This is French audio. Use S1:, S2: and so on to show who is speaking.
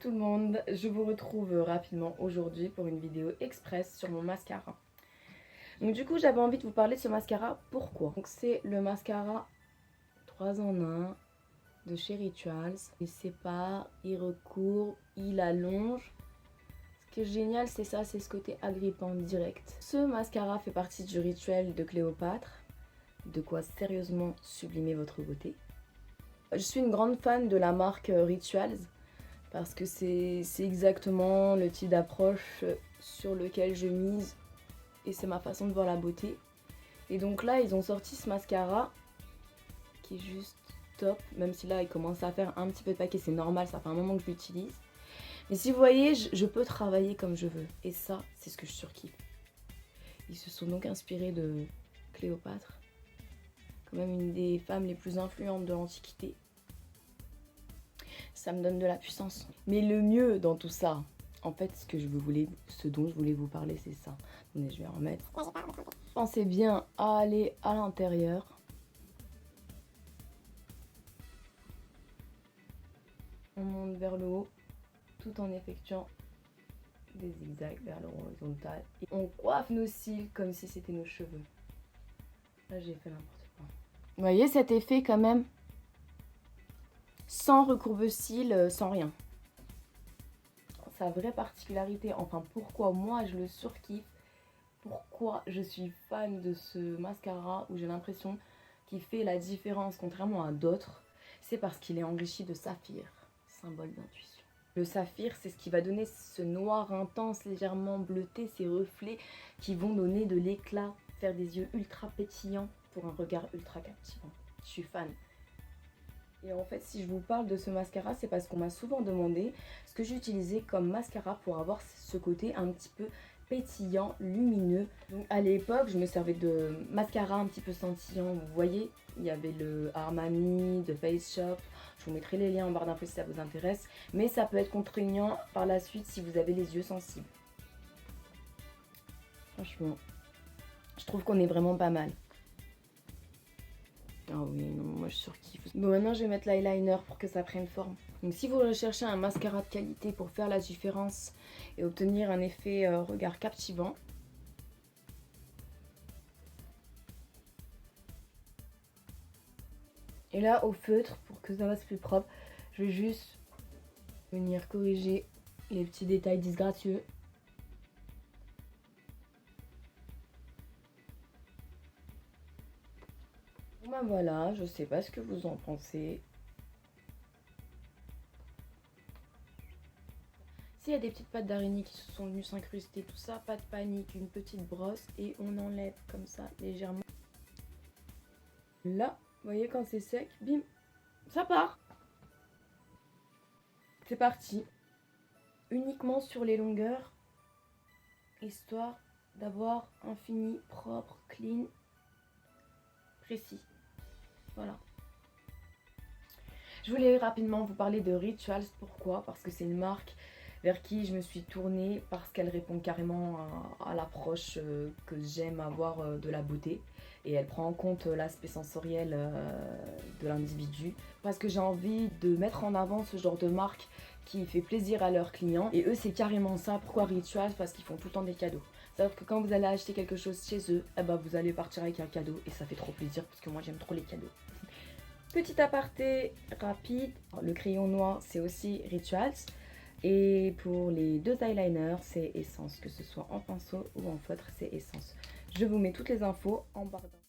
S1: tout le monde, je vous retrouve rapidement aujourd'hui pour une vidéo express sur mon mascara. Donc du coup j'avais envie de vous parler de ce mascara, pourquoi? Donc c'est le mascara 3 en 1 de chez Rituals. Il sépare, il recourt, il allonge. Ce qui est génial c'est ça, c'est ce côté agrippant direct. Ce mascara fait partie du rituel de Cléopâtre, de quoi sérieusement sublimer votre beauté. Je suis une grande fan de la marque Rituals parce que c'est exactement le type d'approche sur lequel je mise et c'est ma façon de voir la beauté. Et donc là ils ont sorti ce mascara qui est juste top, même si là il commence à faire un petit peu de paquet, c'est normal, ça fait un moment que je l'utilise. Mais si vous voyez, je peux travailler comme je veux et ça c'est ce que je surkiffe. Ils se sont donc inspirés de Cléopâtre, quand même une des femmes les plus influentes de l'Antiquité. Ça me donne de la puissance. Mais le mieux dans tout ça, en fait, ce dont je voulais vous parler, c'est ça. Attendez, je vais en remettre. Pensez bien à aller à l'intérieur. On monte vers le haut, tout en effectuant des zigzags vers l'horizontale. Et on coiffe nos cils comme si c'était nos cheveux. Là, j'ai fait n'importe quoi. Vous voyez cet effet quand même? Sans recourbe-cils, sans rien. Sa vraie particularité, enfin pourquoi moi je le surkiffe, pourquoi je suis fan de ce mascara où j'ai l'impression qu'il fait la différence contrairement à d'autres, c'est parce qu'il est enrichi de saphir, symbole d'intuition. Le saphir, c'est ce qui va donner ce noir intense, légèrement bleuté, ces reflets qui vont donner de l'éclat, faire des yeux ultra pétillants pour un regard ultra captivant. Je suis fan. Et en fait, si je vous parle de ce mascara, c'est parce qu'on m'a souvent demandé ce que j'utilisais comme mascara pour avoir ce côté un petit peu pétillant, lumineux. Donc à l'époque, je me servais de mascara un petit peu scintillant. Vous voyez, il y avait le Armani, de Face Shop. Je vous mettrai les liens en barre d'infos si ça vous intéresse. Mais ça peut être contraignant par la suite si vous avez les yeux sensibles. Franchement, je trouve qu'on est vraiment pas mal. Ah oui, non, moi je surkiffe. Bon, maintenant je vais mettre l'eyeliner pour que ça prenne forme. Donc si vous recherchez un mascara de qualité pour faire la différence et obtenir un effet regard captivant, et là au feutre, pour que ça fasse plus propre, je vais juste venir corriger les petits détails disgracieux. Ben voilà, je sais pas ce que vous en pensez. S'il y a des petites pattes d'araignée qui se sont venues s'incruster, tout ça, pas de panique, une petite brosse et on enlève comme ça légèrement. Là, vous voyez quand c'est sec, bim, ça part. C'est parti. Uniquement sur les longueurs, histoire d'avoir un fini propre, clean, précis. Voilà. Je voulais rapidement vous parler de Rituals. Pourquoi? Parce que c'est une marque vers qui je me suis tournée parce qu'elle répond carrément à l'approche que j'aime avoir de la beauté. Et elle prend en compte l'aspect sensoriel de l'individu. Parce que j'ai envie de mettre en avant ce genre de marque qui fait plaisir à leurs clients. Et eux, c'est carrément ça. Pourquoi Rituals? Parce qu'ils font tout le temps des cadeaux. C'est-à-dire que quand vous allez acheter quelque chose chez eux, eh ben vous allez partir avec un cadeau. Et ça fait trop plaisir parce que moi, j'aime trop les cadeaux. Petit aparté rapide, le crayon noir c'est aussi Rituals et pour les deux eyeliners c'est Essence, que ce soit en pinceau ou en feutre c'est Essence. Je vous mets toutes les infos en barre d'infos.